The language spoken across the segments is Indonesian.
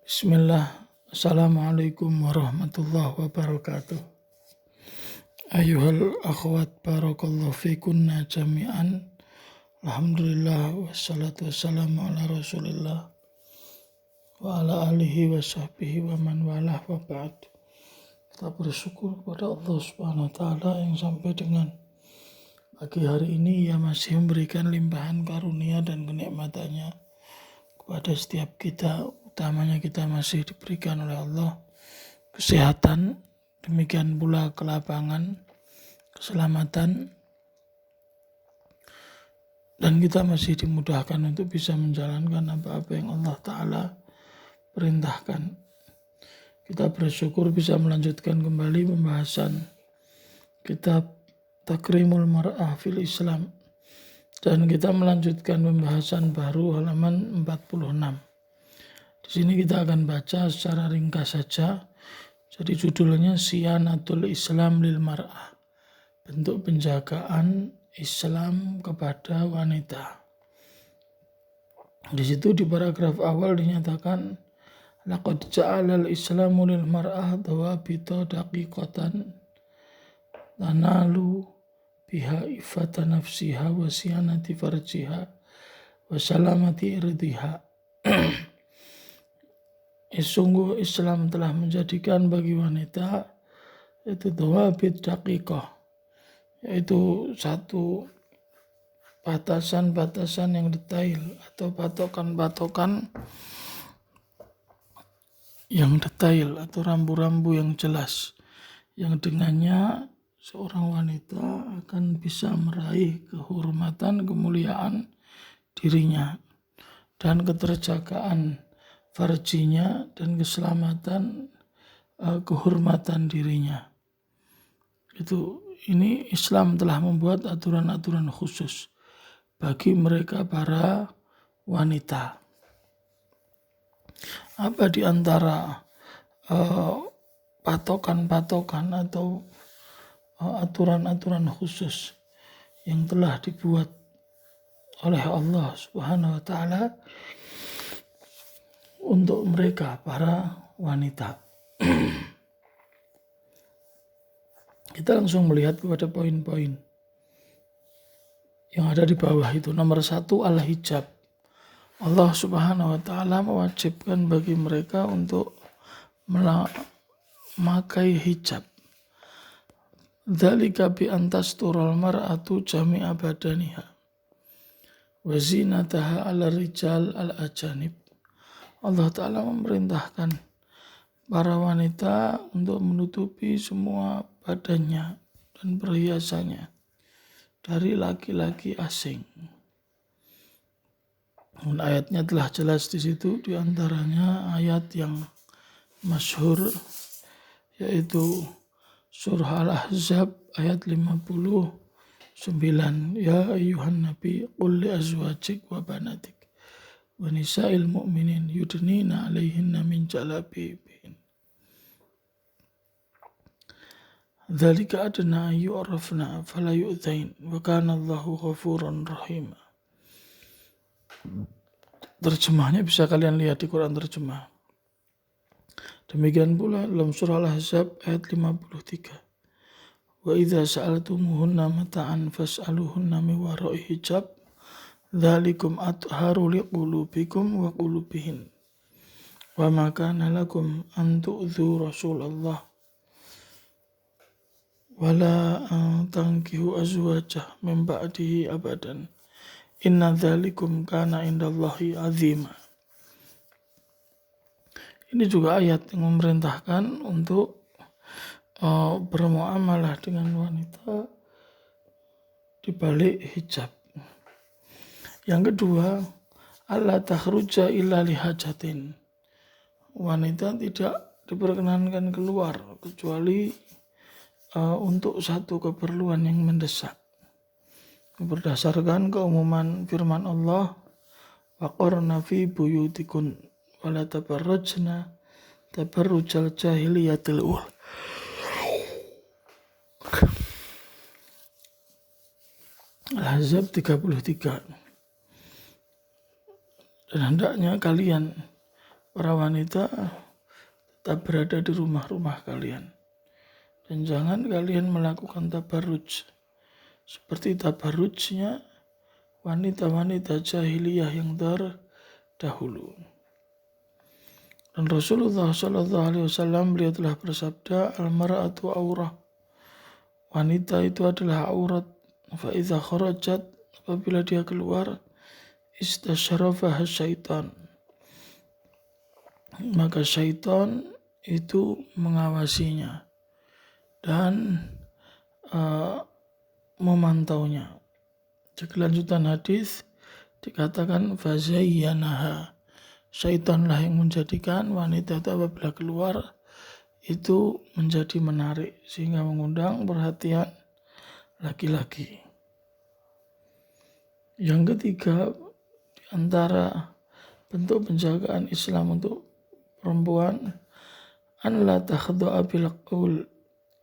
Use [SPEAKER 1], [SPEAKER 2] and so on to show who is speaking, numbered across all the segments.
[SPEAKER 1] Bismillah. Assalamualaikum warahmatullahi wabarakatuh. Ayuhal akhwat barakallahu fikunna jami'an. Alhamdulillah wassalatu wassalamu ala rasulillah wa ala alihi wa sahbihi wa man walah wa ba'd. Kita bersyukur kepada Allah subhanahu wa ta'ala yang sampai dengan pagi hari ini ia masih memberikan limpahan karunia dan kenikmatannya kepada setiap kita. Utamanya kita masih diberikan oleh Allah kesehatan, demikian pula kelapangan, keselamatan, dan kita masih dimudahkan untuk bisa menjalankan apa-apa yang Allah Ta'ala perintahkan. Kita bersyukur bisa melanjutkan kembali pembahasan kitab Takrimul Mar'ah fil Islam, dan kita melanjutkan pembahasan baru halaman 46. Di sini kita akan baca secara ringkas saja. Jadi judulnya Siyanatul Islam lil Mar'ah, bentuk penjagaan Islam kepada wanita. Di situ di paragraf awal dinyatakan laqad ja'alal Islamu lil mar'ah dawabita daqiqatan tanalu biha ifata nafsiha wa siyanati farjiha wa salamati irdiha. Sungguh Islam telah menjadikan bagi wanita itu dawabit daqiqah, yaitu satu batasan-batasan yang detail atau patokan-patokan yang detail atau rambu-rambu yang jelas, yang dengannya seorang wanita akan bisa meraih kehormatan, kemuliaan dirinya dan keterjagaan farjinya dan keselamatan kehormatan dirinya. Ini Islam telah membuat aturan-aturan khusus bagi mereka para wanita. Apa di antara patokan-patokan atau aturan-aturan khusus yang telah dibuat oleh Allah Subhanahu wa Ta'ala untuk mereka para wanita? Kita langsung melihat kepada poin-poin yang ada di bawah itu. Nomor 1, al-hijab. Allah Subhanahu wa Ta'ala mewajibkan bagi mereka untuk memakai hijab. Dzalika bi antastural mar'atu jami'a badaniha wa zinataha 'ala rijal al-ajanib. Allah Ta'ala memerintahkan para wanita untuk menutupi semua badannya dan perhiasannya dari laki-laki asing. Dan ayatnya telah jelas di situ, di antaranya ayat yang masyhur yaitu surah Al-Ahzab ayat 59. Ya ayyuhan nabi qul li azwajik wa banatik wa nisa'il mu'minin yudnina 'alaihinna min jalabibihin. Dzalika adna yu'rafna fala yu'dzain wa kana Allahu ghafuran rahim. Terjemahnya bisa kalian lihat di Quran terjemah. Demikian pula dalam surah Al-Ahzab ayat 53. Wa idza sa'altumuhunna mata'an fas'aluhunna min wara'i hijab dzalikum atharu liqulubikum wa qulubihin. Wa ma kana lakum an tu'dzu Rasulullah wala tankihu azwajah min ba'dihi abadan. Inna dzalikum kana indallahi azima. Ini juga ayat yang memerintahkan untuk bermuamalah dengan wanita di balik hijab. Yang kedua, alla takhruja illa lihajatin. Wanita tidak diperkenankan keluar kecuali untuk satu keperluan yang mendesak. Berdasarkan keumuman firman Allah, waqarna fi buyutikun wa la tabarrajna tabarrujal jahiliyatil ula. Al-Ahzab 33. Dan hendaknya kalian para wanita tetap berada di rumah-rumah kalian. Dan jangan kalian melakukan tabarruj seperti tabarrujnya wanita-wanita jahiliyah yang terdahulu. Dan Rasulullah SAW beliau telah bersabda, al-mar'atu aurah. Wanita itu adalah aurat. Fa idza kharajat, apabila dia keluar, istasyarafaha syaitan. Maka syaitan itu mengawasinya dan memantaunya. Di kelanjutan hadis dikatakan fazayyanaha. Syaitanlah yang menjadikan wanita itu apabila keluar itu menjadi menarik sehingga mengundang perhatian laki-laki. Yang ketiga, di antara bentuk penjagaan Islam untuk perempuan, an la takhdu'a bil qaul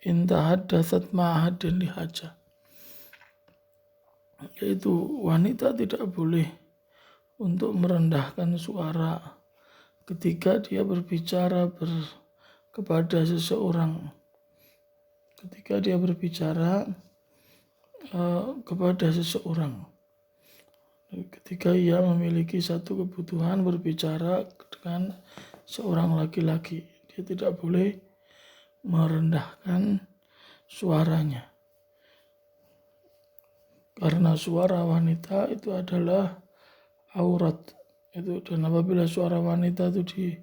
[SPEAKER 1] in tahaddatsat ma'ahadin lihaja. Yaitu wanita tidak boleh untuk merendahkan suara ketika dia berbicara kepada seseorang. Ketika dia berbicara kepada seseorang. Ketika ia memiliki satu kebutuhan berbicara dengan seorang laki-laki, dia tidak boleh merendahkan suaranya. Karena suara wanita itu adalah aurat. Dan apabila suara wanita itu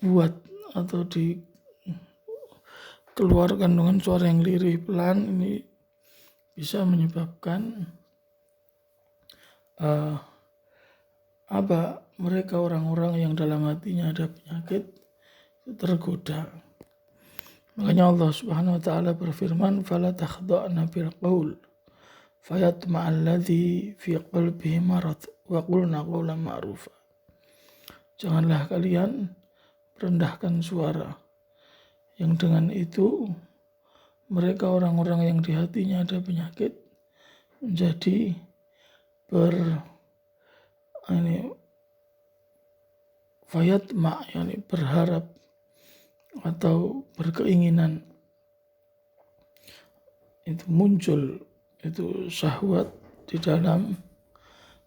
[SPEAKER 1] dibuat atau dikeluarkan dengan suara yang lirih pelan, ini bisa menyebabkan mereka orang-orang yang dalam hatinya ada penyakit tergoda. Makanya Allah Subhanahu wa taala berfirman, "Fala takhda'na bil qaul fayatma'al ladzi fi qalbihi marad wa qulna qawlan ma'rufa." Janganlah kalian merendahkan suara, yang dengan itu mereka orang-orang yang di hatinya ada penyakit menjadi berharap atau berkeinginan, itu muncul itu syahwat di dalam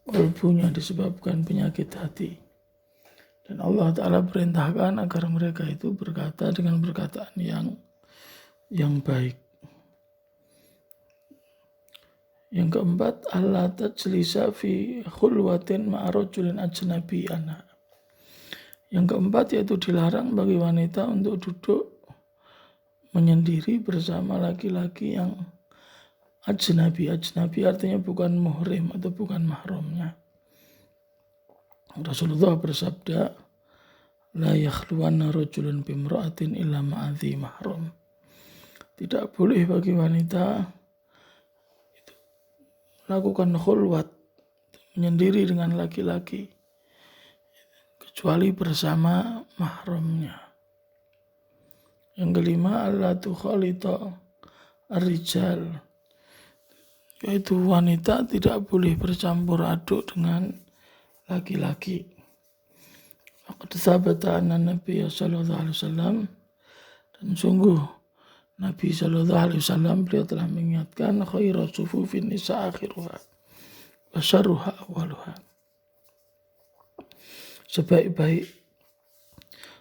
[SPEAKER 1] kalbunya disebabkan penyakit hati. Dan Allah Ta'ala perintahkan agar mereka itu berkata dengan perkataan yang baik. Yang keempat, alla tajlisa fi khulwatin ma'arajulin ajnabi anha. Yang keempat yaitu dilarang bagi wanita untuk duduk menyendiri bersama laki-laki yang ajnabi. Ajnabi artinya bukan muhrim atau bukan mahramnya. Rasulullah bersabda, la yakhluwanna rajulun bimra'atin illa ma'adhi mahram. Tidak boleh bagi wanita itu lakukan khulwat, menyendiri dengan laki-laki, kecuali bersama mahramnya. Yang kelima, alla tukhalita ar-rijal, yaitu wanita tidak boleh bercampur aduk dengan laki-laki. Faqad thabata anna Nabi sallallahu alaihi wasallam, dan sungguh Nabi sallallahu alaihi wasallam beliau telah mengingatkan, khairu sufufin nisa akhiruha wa syarruha awaluha. Sebaik-baik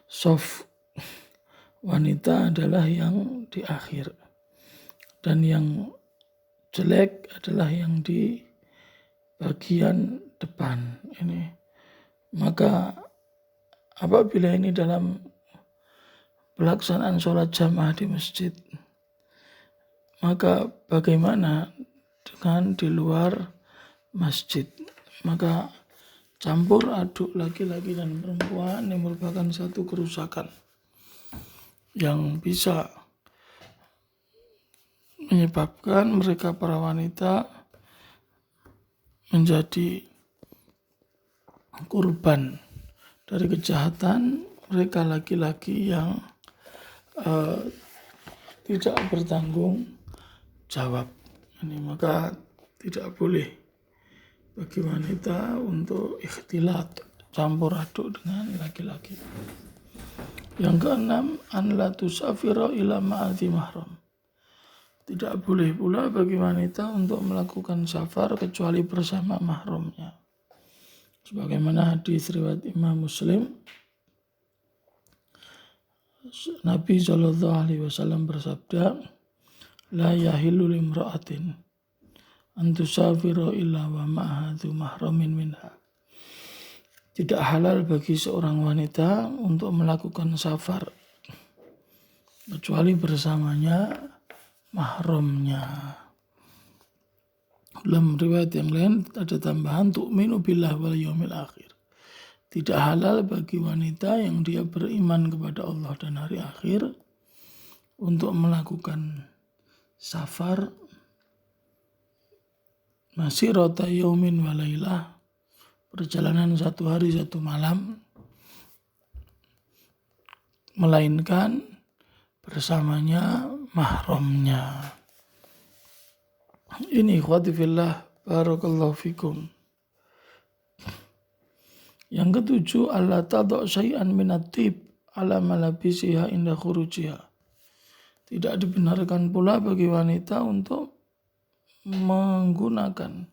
[SPEAKER 1] saf wanita adalah yang di akhir, dan yang jelek adalah yang di bagian depan ini. Maka apabila ini dalam pelaksanaan sholat jamaah di masjid, maka bagaimana dengan di luar masjid? Maka campur aduk laki-laki dan perempuan yang merupakan satu kerusakan yang bisa menyebabkan mereka para wanita menjadi korban dari kejahatan mereka laki-laki yang tidak bertanggung jawab. Maka tidak boleh bagi wanita untuk ikhtilat, campur aduk dengan laki-laki. Yang keenam, an la tusafira ila ma'adhi mahram. Tidak boleh pula bagi wanita untuk melakukan safar kecuali bersama mahramnya. Sebagaimana hadis riwayat Imam Muslim, Nabi SAW bersabda, la yahillu limra'atin an tusafira illa wa ma'ahadhu mahramin minha. Tidak halal bagi seorang wanita untuk melakukan safar kecuali bersamanya mahramnya. Dalam riwayat yang lain ada tambahan tu'minu billah wal yaumil akhir. Tidak halal bagi wanita yang dia beriman kepada Allah dan hari akhir untuk melakukan safar masirata yaumin wa lailah, perjalanan 1 hari 1 malam, melainkan bersamanya mahramnya. Ini ikhwati fillah, barakallahu fikum. Yang ketujuh, alla tadha' syai'an minat tib ala malabisiha inda khurujiha. Tidak dibenarkan pula bagi wanita untuk menggunakan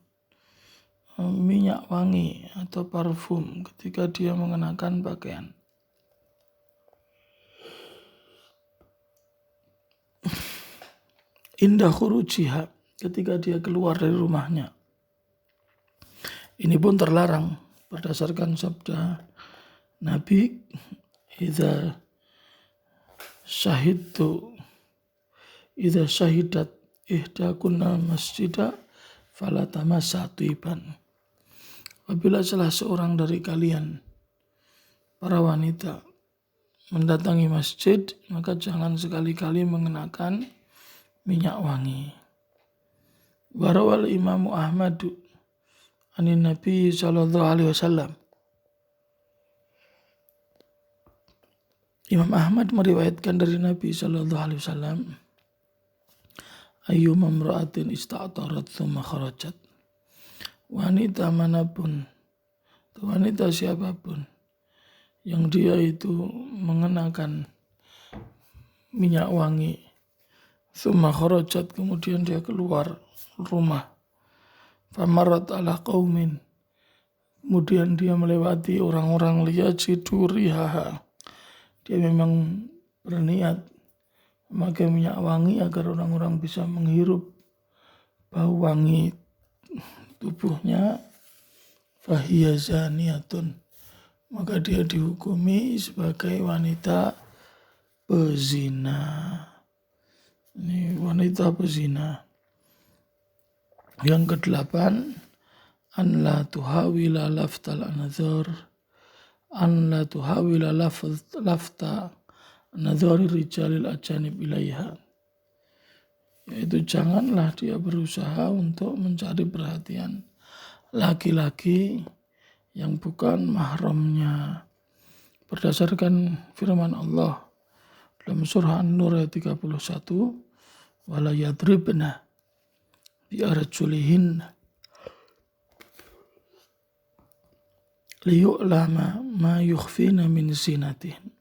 [SPEAKER 1] minyak wangi atau parfum ketika dia mengenakan pakaian. Indah khurujiha, ketika dia keluar dari rumahnya. Ini pun terlarang berdasarkan sabda Nabi, idza syahidat ihdakunna masjidah fala tamassa tiban. Apabila salah seorang dari kalian, para wanita, mendatangi masjid, maka jangan sekali-kali mengenakan minyak wangi. Warawal Imam Ahmad anin Nabi sallallahu alaihi wasallam. Imam Ahmad meriwayatkan dari Nabi sallallahu alaihi wasallam, ayyuma imra'atin ista'tarat tsumma kharajat. Wanita manapun, wanita siapapun yang dia itu mengenakan minyak wangi, tsumma kharajat, kemudian dia keluar rumah, famarat ala qaumin, kemudian dia melewati orang-orang liyajidu rihaha, dia memang berniat memakai minyak wangi agar orang-orang bisa menghirup bau wangi tubuhnya, fahiya zaniyatun, maka dia dihukumi sebagai wanita pezina. Ini wanita pezina. Yang kedelapan, an la tuhawila laftal anadzar, an la tuhawila lafta anadzari rijalil ajanib ilaiha, yaitu janganlah dia berusaha untuk mencari perhatian laki-laki yang bukan mahramnya. Berdasarkan firman Allah dalam surah An-Nur ayat 31, wala yadribna bi arjulihin liyu'lama ma yukhfina min zinatihin.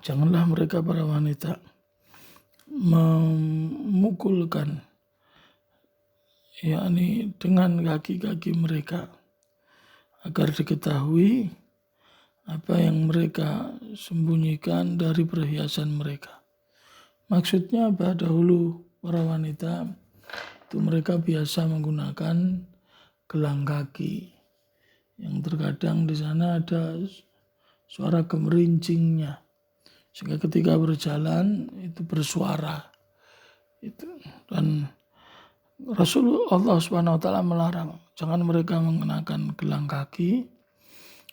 [SPEAKER 1] Janganlah mereka para wanita memukulkan, yakni dengan kaki-kaki mereka, agar diketahui apa yang mereka sembunyikan dari perhiasan mereka. Maksudnya apa? Dahulu para wanita itu mereka biasa menggunakan gelang kaki yang terkadang di sana ada suara gemerincingnya, sehingga ketika berjalan itu bersuara. Dan Rasulullah SWT melarang jangan mereka mengenakan gelang kaki,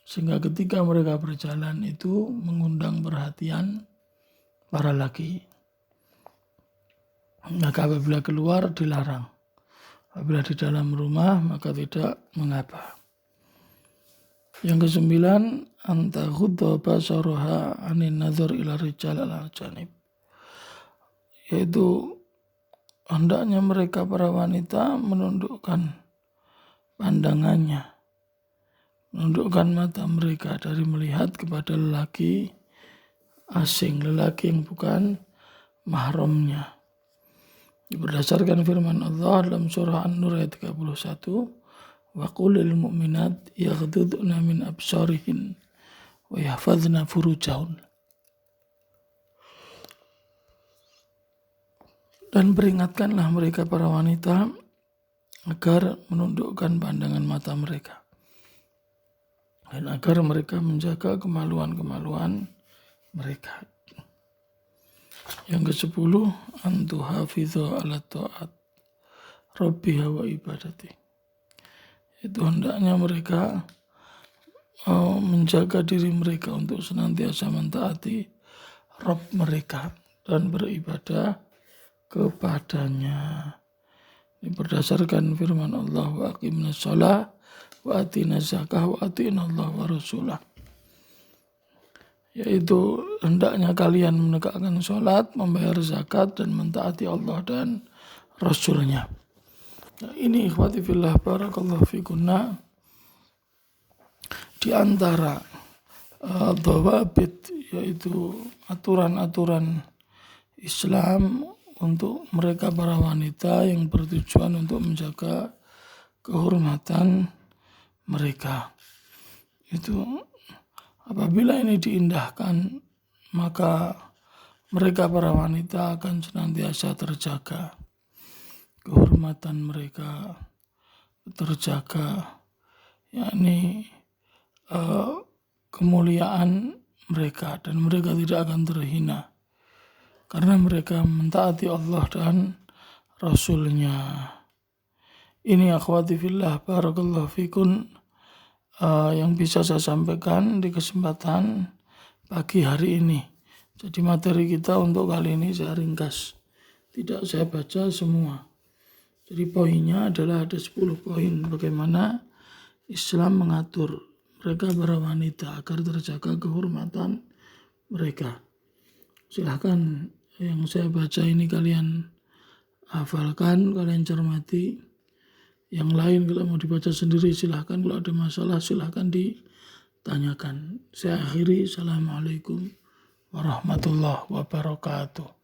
[SPEAKER 1] sehingga ketika mereka berjalan itu mengundang perhatian para laki. Maka apabila keluar dilarang, apabila di dalam rumah maka tidak mengapa. Yang kesembilan, anta ghudda basaroha anin nazar ila rijal al janib, yaitu hendaknya mereka para wanita menundukkan pandangannya menundukkan mata mereka dari melihat kepada lelaki asing, lelaki yang bukan mahramnya. Berdasarkan firman Allah dalam surah An-Nur ayat 31, wa qul lil mu'minat yaghdudna min absarihin wa yahfazna furujahun. Dan peringatkanlah mereka para wanita agar menundukkan pandangan mata mereka dan agar mereka menjaga kemaluan-kemaluan mereka. Yang ke-10, antu hafidhu ala ta'at rabbiha wa ibadati. Itu hendaknya mereka menjaga diri mereka untuk senantiasa mentaati Rabb mereka dan beribadah kepadanya. Ini berdasarkan firman Allah, wa aqimna shalah wa atina zakah wa atina Allah wa rasulah. Yaitu hendaknya kalian menegakkan sholat, membayar zakat, dan mentaati Allah dan Rasulnya. Nah, ini ikhwati fillah barakallahu fikunna di antara dhawabit, yaitu aturan-aturan Islam untuk mereka para wanita yang bertujuan untuk menjaga kehormatan mereka. Itu apabila ini diindahkan, maka mereka para wanita akan senantiasa terjaga. Kehormatan mereka terjaga, yakni kemuliaan mereka, dan mereka tidak akan terhina karena mereka mentaati Allah dan Rasulnya. Ini akhwati fillah barakallahu fikun yang bisa saya sampaikan di kesempatan pagi hari ini. Jadi materi kita untuk kali ini saya ringkas, tidak saya baca semua. Jadi poinnya adalah ada 10 poin bagaimana Islam mengatur mereka para wanita agar terjaga kehormatan mereka. Silahkan yang saya baca ini kalian hafalkan, kalian cermati. Yang lain kalau mau dibaca sendiri silahkan, kalau ada masalah silahkan ditanyakan. Saya akhiri, assalamualaikum warahmatullahi wabarakatuh.